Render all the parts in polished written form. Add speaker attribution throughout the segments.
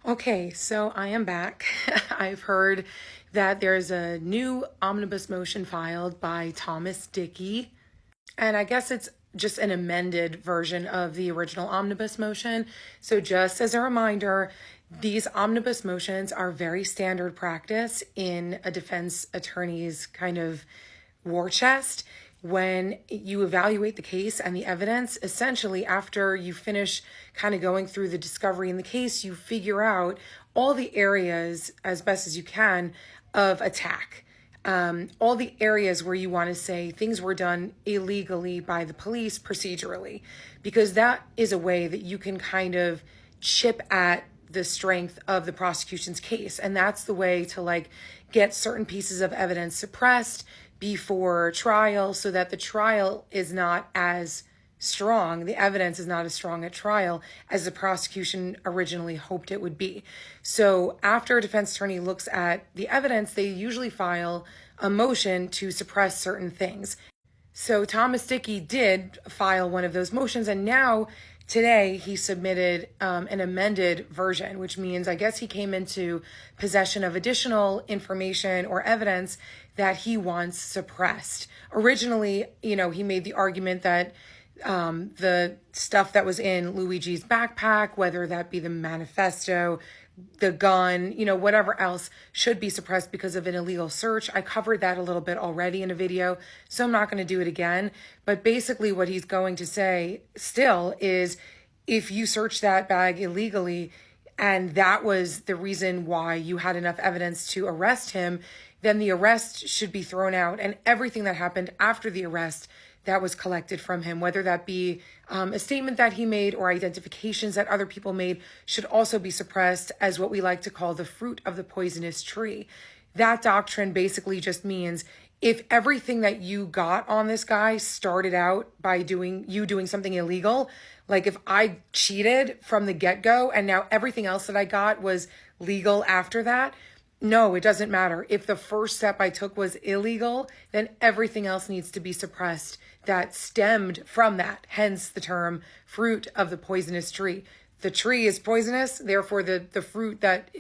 Speaker 1: Okay, so I am back. I've heard that there's a new omnibus motion filed by Thomas Dickey, and I guess it's just an amended version of the original omnibus motion. So just as a reminder, these omnibus motions are very standard practice in a defense attorney's kind of war chest. When you evaluate the case and the evidence, essentially after you finish kind of going through the discovery in the case, you figure out all the areas as best as you can of attack. All the areas where you want to say things were done illegally by the police procedurally, because that is a way that you can kind of chip at the strength of the prosecution's case. And that's the way to get certain pieces of evidence suppressed before trial so that the trial is not as strong, the evidence is not as strong at trial as the prosecution originally hoped it would be. So after a defense attorney looks at the evidence, they usually file a motion to suppress certain things. So Thomas Dickey did file one of those motions, and now today he submitted an amended version, which means I guess he came into possession of additional information or evidence that he wants suppressed. Originally, he made the argument that the stuff that was in Luigi's backpack, whether that be the manifesto, the gun, whatever else, should be suppressed because of an illegal search. I covered that a little bit already in a video, so I'm not going to do it again. But basically what he's going to say still is, if you search that bag illegally and that was the reason why you had enough evidence to arrest him, then the arrest should be thrown out, and everything that happened after the arrest that was collected from him, whether that be a statement that he made or identifications that other people made, should also be suppressed as what we like to call the fruit of the poisonous tree. That doctrine basically just means if everything that you got on this guy started out by doing something illegal, like if I cheated from the get-go and now everything else that I got was legal after that, no, it doesn't matter. If the first step I took was illegal, then everything else needs to be suppressed that stemmed from that. Hence the term fruit of the poisonous tree. The tree is poisonous, therefore the fruit that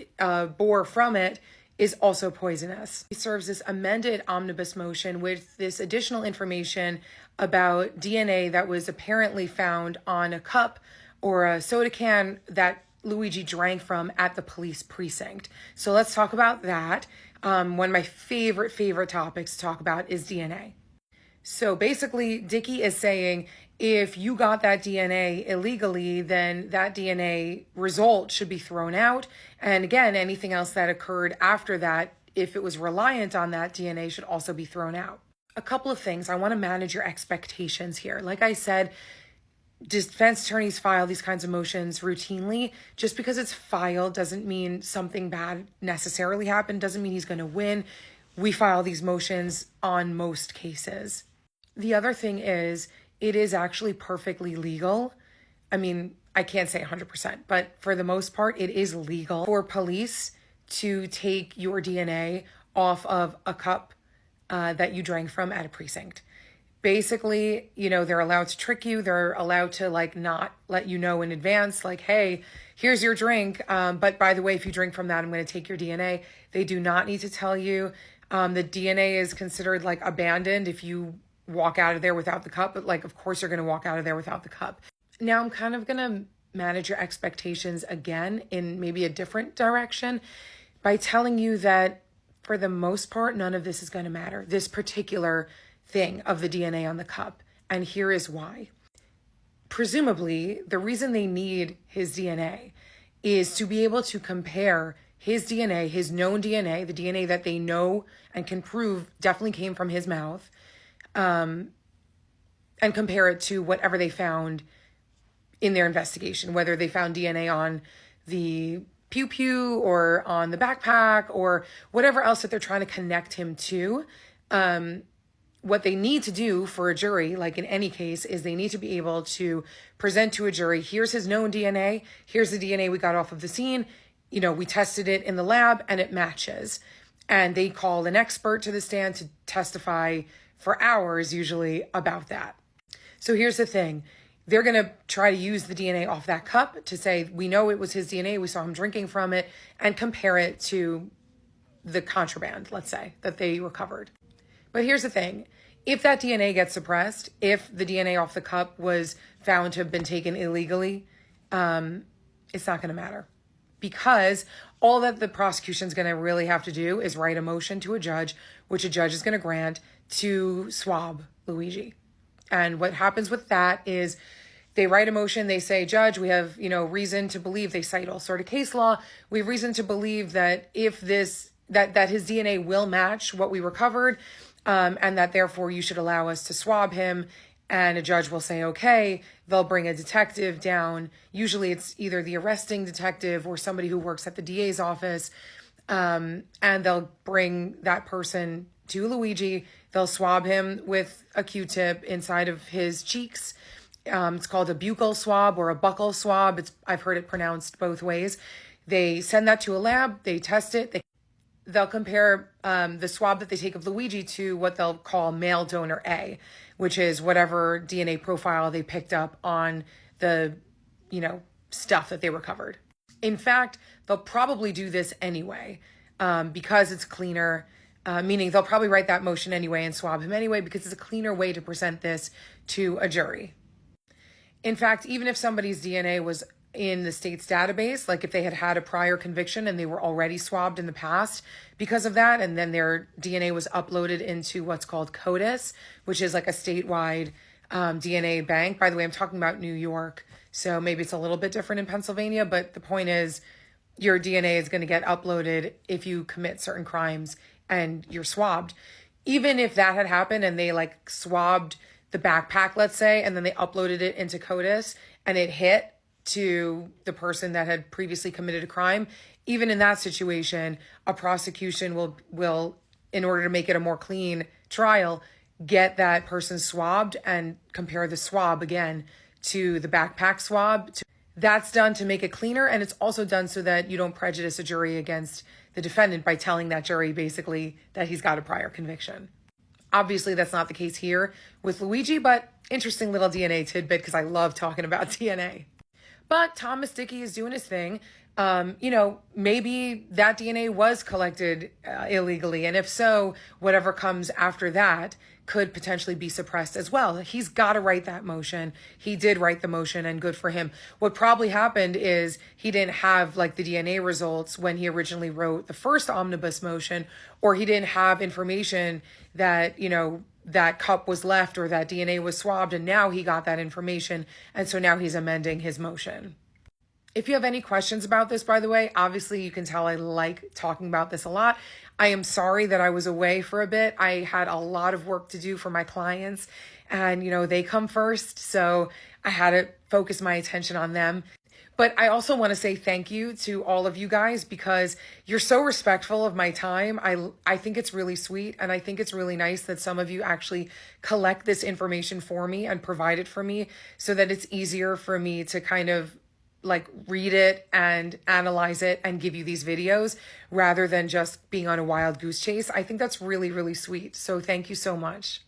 Speaker 1: bore from it is also poisonous. He serves this amended omnibus motion with this additional information about DNA that was apparently found on a cup or a soda can that Luigi drank from at the police precinct. So let's talk about that. One of my favorite topics to talk about is DNA. So basically, Dickey is saying if you got that DNA illegally, then that DNA result should be thrown out. And again, anything else that occurred after that, if it was reliant on that DNA, should also be thrown out. A couple of things. I want to manage your expectations here. Like I said, defense attorneys file these kinds of motions routinely. Just because it's filed doesn't mean something bad necessarily happened, doesn't mean he's going to win. We file these motions on most cases. The other thing is, it is actually perfectly legal. I mean, I can't say 100%, but for the most part, it is legal for police to take your DNA off of a cup that you drank from at a precinct. Basically, they're allowed to trick you. They're allowed to not let you know in advance, hey, here's your drink. But by the way, if you drink from that, I'm going to take your DNA. They do not need to tell you. The DNA is considered abandoned if you walk out of there without the cup. But of course you're going to walk out of there without the cup. Now I'm kind of going to manage your expectations again in maybe a different direction by telling you that for the most part, none of this is going to matter. This particular thing of the DNA on the cup. And here is why. Presumably, the reason they need his DNA is to be able to compare his DNA, his known DNA, the DNA that they know and can prove definitely came from his mouth, and compare it to whatever they found in their investigation, whether they found DNA on the pew or on the backpack or whatever else that they're trying to connect him to. What they need to do for a jury, like in any case, is they need to be able to present to a jury, here's his known DNA, here's the DNA we got off of the scene, we tested it in the lab and it matches. And they call an expert to the stand to testify for hours usually about that. So here's the thing. they're going to try to use the DNA off that cup to say, we know it was his DNA, we saw him drinking from it, and compare it to the contraband, let's say, that they recovered. But here's the thing. If that DNA gets suppressed, if the DNA off the cup was found to have been taken illegally, it's not going to matter. Because all that the prosecution is going to really have to do is write a motion to a judge, which a judge is going to grant, to swab Luigi. And what happens with that is they write a motion, they say, Judge, we have, reason to believe, they cite all sort of case law. We have reason to believe that if that his DNA will match what we recovered, and that therefore you should allow us to swab him. And a judge will say, okay, they'll bring a detective down. Usually it's either the arresting detective or somebody who works at the DA's office. And they'll bring that person to Luigi. They'll swab him with a Q-tip inside of his cheeks. It's called a buccal swab or a buccal swab. I've heard it pronounced both ways. They send that to a lab. They test it. They'll compare the swab that they take of Luigi to what they'll call male donor A, which is whatever DNA profile they picked up on the, stuff that they recovered. In fact, they'll probably do this anyway because it's cleaner, meaning they'll probably write that motion anyway and swab him anyway because it's a cleaner way to present this to a jury. In fact, even if somebody's DNA was in the state's database, like if they had a prior conviction and they were already swabbed in the past because of that, and then their DNA was uploaded into what's called CODIS, which is like a statewide DNA bank. By the way, I'm talking about New York, so maybe it's a little bit different in Pennsylvania, but the point is your DNA is going to get uploaded if you commit certain crimes and you're swabbed. Even if that had happened and they swabbed the backpack, let's say, and then they uploaded it into CODIS and it hit to the person that had previously committed a crime, even in that situation, a prosecution will, in order to make it a more clean trial, get that person swabbed and compare the swab again to the backpack swab. That's done to make it cleaner, and it's also done so that you don't prejudice a jury against the defendant by telling that jury basically that he's got a prior conviction. Obviously, that's not the case here with Luigi, but interesting little DNA tidbit because I love talking about DNA. But Thomas Dickey is doing his thing. Maybe that DNA was collected illegally. And if so, whatever comes after that could potentially be suppressed as well. He's got to write that motion. He did write the motion, and good for him. What probably happened is he didn't have the DNA results when he originally wrote the first omnibus motion, or he didn't have information that, that cup was left or that DNA was swabbed, and now he got that information, and so now he's amending his motion. If you have any questions about this, by the way, obviously you can tell I like talking about this a lot. I am sorry that I was away for a bit. I had a lot of work to do for my clients, and they come first, so I had to focus my attention on them. But I also want to say thank you to all of you guys because you're so respectful of my time. I think it's really sweet, and I think it's really nice that some of you actually collect this information for me and provide it for me so that it's easier for me to kind of read it and analyze it and give you these videos rather than just being on a wild goose chase. I think that's really, really sweet. So thank you so much.